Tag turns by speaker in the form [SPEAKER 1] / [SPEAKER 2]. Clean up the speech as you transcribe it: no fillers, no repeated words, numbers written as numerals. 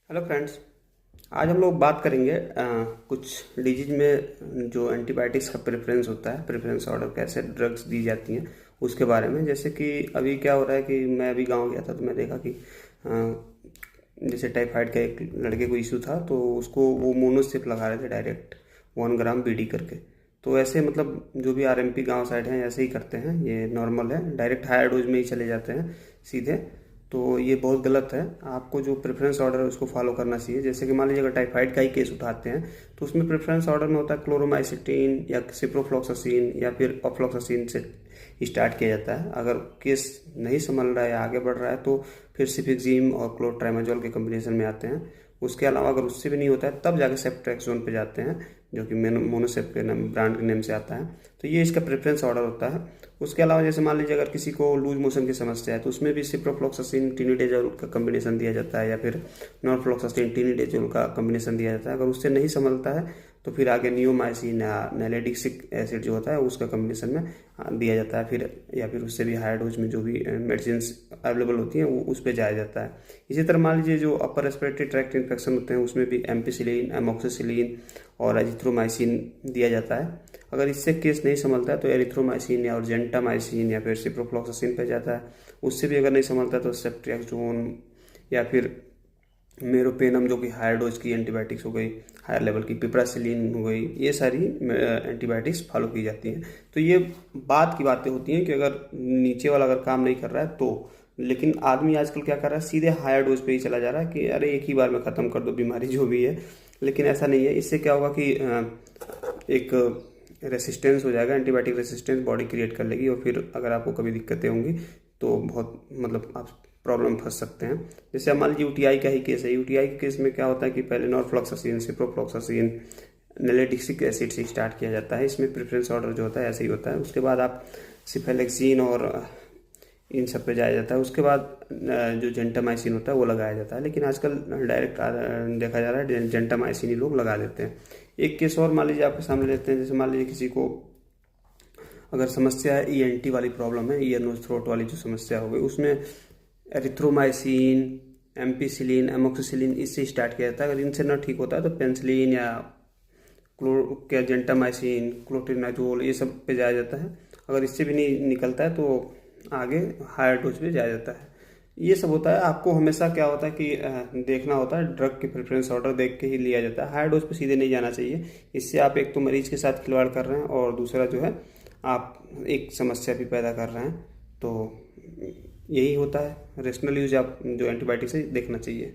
[SPEAKER 1] Hello friends. आज हम लोग बात करेंगे कुछ डिजीज में जो एंटीबायोटिक्स का प्रेफरेंस होता है, प्रेफरेंस ऑर्डर कैसे ड्रग्स दी जाती हैं उसके बारे में। जैसे कि अभी क्या हो रहा है कि मैं अभी गांव गया था तो मैं देखा कि जैसे टाइफाइड का एक लड़के को इशू था तो उसको वो मोनोसिप लगा रहे थे डायरेक्ट 1 ग्राम बीडी करके। तो ऐसे मतलब जो भी आरएमपी गांव साइड हैं ऐसे ही करते हैं, ये नॉर्मल है, डायरेक्ट हायर डोज में ही चले जाते हैं सीधे। तो ये बहुत गलत है। आपको जो प्रेफरेंस ऑर्डर है उसको फॉलो करना चाहिए। जैसे कि मान लीजिए अगर टाइफाइड का ही केस उठाते हैं तो उसमें प्रेफरेंस ऑर्डर में होता है क्लोरोमाइसिटीन या सिप्रोफ्लॉक्सासिन या फिर ऑफ्लॉक्सासिन से स्टार्ट किया जाता है। अगर केस नहीं संभल रहा है या आगे बढ़ रहा है तो फिर सिफिक्जिम और क्लोट्राइमाजोल के कम्बिनेशन में आते हैं। उसके अलावा अगर उससे भी नहीं होता है तब जाके सेफ्ट्रैक्सोन पे जाते हैं, जो कि मोनोसेप के नाम ब्रांड के नेम से आता है। तो ये इसका प्रेफरेंस ऑर्डर होता है। उसके अलावा जैसे मान लीजिए अगर किसी को लूज मोशन की समस्या है तो उसमें भी सिप्रोफ्लॉक्सासिन टिनिडेजोल का कम्बिनेशन दिया जाता है या फिर नॉरफ्लॉक्सासिन टिनिडेजोल का कम्बिनेशन दिया जाता है। अगर उससे नहीं संभलता है तो फिर आगे नियोमाइसिन या नैलेडिक्सिक एसिड जो होता है उसका कम्बिनेशन में दिया जाता है। फिर या फिर उससे भी हायर डोज में जो भी मेडिसिन अवेलेबल होती हैं वो उस पर जाया जाता है। इसी तरह मान लीजिए जो अपर रेस्पिरेटरी ट्रैक्ट इन्फेक्शन होते हैं उसमें भी एम्पिसिलिन, एमोक्सिसिलिन और एजिथ्रोमाइसिन दिया जाता है। अगर इससे केस नहीं संभलता है तो एरिथ्रोमाइसिन या और जेंटामाइसिन या फिर सिप्रोफ्लॉक्सासिन पे जाता है। उससे भी अगर नहीं संभलता है तो सेफ्ट्रियाक्सोन या फिर मेरोपेनम जो कि हायर डोज की एंटीबायोटिक्स हो गई, हायर लेवल की पिपरासिलिन हो गई, ये सारी एंटीबायोटिक्स फॉलो की जाती हैं। तो ये बात की बातें होती हैं कि अगर नीचे वाला अगर काम नहीं कर रहा है तो। लेकिन आदमी आजकल क्या कर रहा है, सीधे हायर डोज पे ही चला जा रहा है कि अरे एक ही बार में ख़त्म कर दो बीमारी जो भी है। लेकिन ऐसा नहीं है। इससे क्या होगा कि एक रेसिस्टेंस हो जाएगा, एंटीबायोटिक रेसिस्टेंस बॉडी क्रिएट कर लेगी और फिर अगर आपको कभी दिक्कतें होंगी तो बहुत मतलब आप प्रॉब्लम फंस सकते हैं। जैसे अब मान लीजिए यूटीआई का ही केस है। यूटीआई के केस में क्या होता है कि पहले नॉरफ्लॉक्सासिन, सिप्रोफ्लॉक्सासिन, नैलेडिक्सिक एसिड से स्टार्ट किया जाता है। इसमें प्रेफरेंस ऑर्डर जो होता है ऐसे ही होता है। उसके बाद आप सिफेलेक्सिन और इन सब पे जाया जाता है। उसके बाद जो जेंटामाइसिन होता है वो लगाया जाता है। लेकिन आजकल डायरेक्ट देखा जा रहा है जेंटामाइसिन ही लोग लगा देते हैं। एक केस और मान लीजिए आपके सामने लेते हैं। जैसे मान लीजिए किसी को अगर समस्या है ईएनटी वाली प्रॉब्लम है, ईयर नोज थ्रोट वाली जो समस्या हो गई, उसमें एरिथ्रोमाइसिन, एम्पिसिलिन, एमोक्सिसिलिन इससे स्टार्ट किया जाता है। अगर इनसे ना ठीक होता है तो पेंसिलिन या जेंटामाइसिन, क्लोट्रिनाजोल ये सब पे जाया जाता है। अगर इससे भी नहीं निकलता है तो आगे हायर डोज पे जाया जाता है। ये सब होता है। आपको हमेशा क्या होता है कि देखना होता है, ड्रग के प्रेफरेंस ऑर्डर देख के ही लिया जाता है। हायर डोज पे सीधे नहीं जाना चाहिए। इससे आप एक तो मरीज के साथ खिलवाड़ कर रहे हैं और दूसरा जो है आप एक समस्या भी पैदा कर रहे हैं। तो यही होता है। रेशनल यूज आप जो एंटीबायोटिक्स है देखना चाहिए।